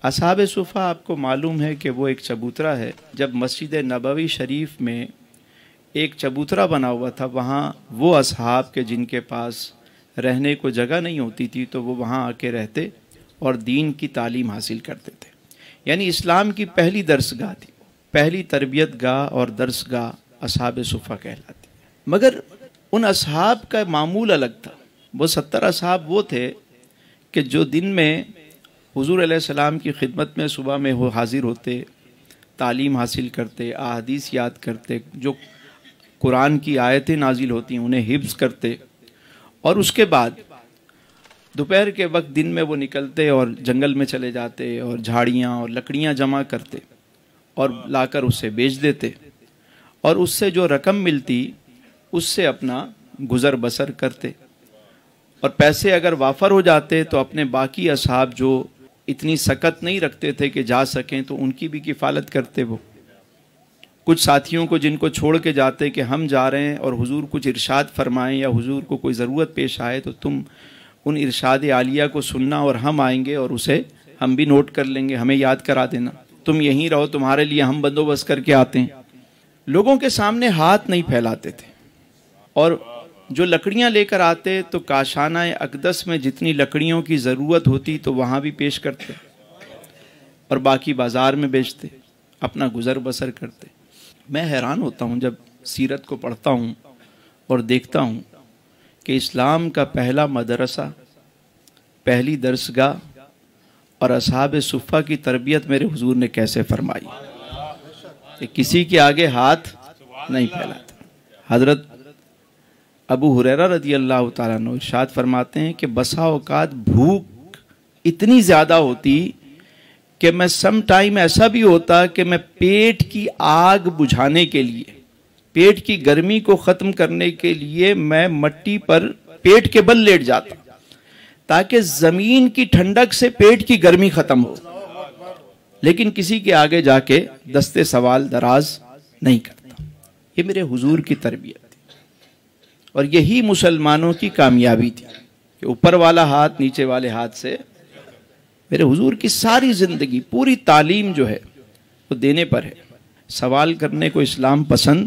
اصحاب صفا آپ کو معلوم ہے کہ وہ ایک چبوترا ہے۔ جب مسجد نبوی شریف میں ایک چبوترا بنا ہوا تھا، وہاں وہ اصحاب کے جن کے پاس رہنے کو جگہ نہیں ہوتی تھی تو وہ وہاں آ کے رہتے اور دین کی تعلیم حاصل کرتے تھے۔ یعنی اسلام کی پہلی درس گاہ تھی، پہلی تربیت گاہ اور درس گاہ اصحاب صفا کہلاتی۔ مگر ان اصحاب کا معمول الگ تھا۔ وہ 70 اصحاب وہ تھے کہ جو دن میں حضور علیہ السلام کی خدمت میں صبح میں وہ حاضر ہوتے، تعلیم حاصل کرتے، احادیث یاد کرتے، جو قرآن کی آیتیں نازل ہوتی ہیں انہیں حفظ کرتے، اور اس کے بعد دوپہر کے وقت دن میں وہ نکلتے اور جنگل میں چلے جاتے اور جھاڑیاں اور لکڑیاں جمع کرتے اور لا کر اسے بیچ دیتے، اور اس سے جو رقم ملتی اس سے اپنا گزر بسر کرتے، اور پیسے اگر وافر ہو جاتے تو اپنے باقی اصحاب جو اتنی سکت نہیں رکھتے تھے کہ جا سکیں تو ان کی بھی کفالت کرتے۔ وہ کچھ ساتھیوں کو جن کو چھوڑ کے جاتے کہ ہم جا رہے ہیں اور حضور کچھ ارشاد فرمائیں یا حضور کو کوئی ضرورت پیش آئے تو تم ان ارشاد عالیہ کو سننا اور ہم آئیں گے اور اسے ہم بھی نوٹ کر لیں گے، ہمیں یاد کرا دینا، تم یہیں رہو، تمہارے لیے ہم بندوبست کر کے آتے ہیں۔ لوگوں کے سامنے ہاتھ نہیں پھیلاتے تھے، اور جو لکڑیاں لے کر آتے تو کاشانہ اقدس میں جتنی لکڑیوں کی ضرورت ہوتی تو وہاں بھی پیش کرتے اور باقی بازار میں بیچتے، اپنا گزر بسر کرتے۔ میں حیران ہوتا ہوں جب سیرت کو پڑھتا ہوں اور دیکھتا ہوں کہ اسلام کا پہلا مدرسہ، پہلی درسگاہ اور اصحاب صفا کی تربیت میرے حضور نے کیسے فرمائی کہ کسی کے آگے ہاتھ نہیں پھیلاتا۔ حضرت ابو ہریرہ رضی اللہ تعالیٰ عنہ ارشاد فرماتے ہیں کہ بسا اوقات بھوک اتنی زیادہ ہوتی کہ میں سم ٹائم ایسا بھی ہوتا کہ میں پیٹ کی آگ بجھانے کے لیے، پیٹ کی گرمی کو ختم کرنے کے لیے میں مٹی پر پیٹ کے بل لیٹ جاتا تاکہ زمین کی ٹھنڈک سے پیٹ کی گرمی ختم ہو، لیکن کسی کے آگے جا کے دستے سوال دراز نہیں کرتا۔ یہ میرے حضور کی تربیت تھی، اور یہی مسلمانوں کی کامیابی تھی کہ اوپر والا ہاتھ نیچے والے ہاتھ سے۔ میرے حضور کی ساری زندگی، پوری تعلیم جو ہے وہ دینے پر ہے۔ سوال کرنے کو اسلام پسند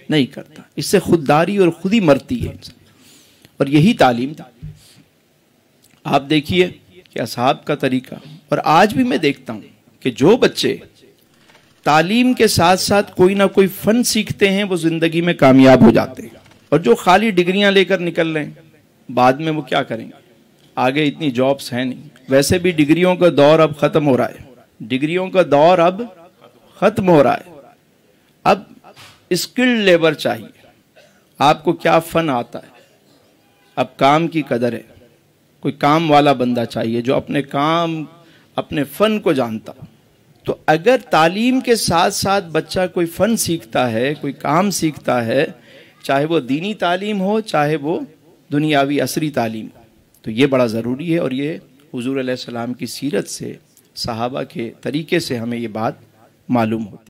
نہیں کرتا، اس سے خودداری اور خود ہی مرتی ہے، اور یہی تعلیم تھی۔ آپ دیکھیے کہ اصحاب کا طریقہ، اور آج بھی میں دیکھتا ہوں کہ جو بچے تعلیم کے ساتھ ساتھ کوئی نہ کوئی فن سیکھتے ہیں وہ زندگی میں کامیاب ہو جاتے ہیں، اور جو خالی ڈگریاں لے کر نکل رہے ہیں بعد میں وہ کیا کریں گے؟ آگے اتنی جابس ہیں نہیں۔ ویسے بھی ڈگریوں کا دور اب ختم ہو رہا ہے، ڈگریوں کا دور اب ختم ہو رہا ہے۔ اب اسکلڈ لیبر چاہیے۔ آپ کو کیا فن آتا ہے؟ اب کام کی قدر ہے، کوئی کام والا بندہ چاہیے جو اپنے کام، اپنے فن کو جانتا۔ تو اگر تعلیم کے ساتھ ساتھ بچہ کوئی فن سیکھتا ہے، کوئی کام سیکھتا ہے، چاہے وہ دینی تعلیم ہو چاہے وہ دنیاوی عصری تعلیم ہو، تو یہ بڑا ضروری ہے، اور یہ حضور علیہ السلام کی سیرت سے، صحابہ کے طریقے سے ہمیں یہ بات معلوم ہوتی ہے۔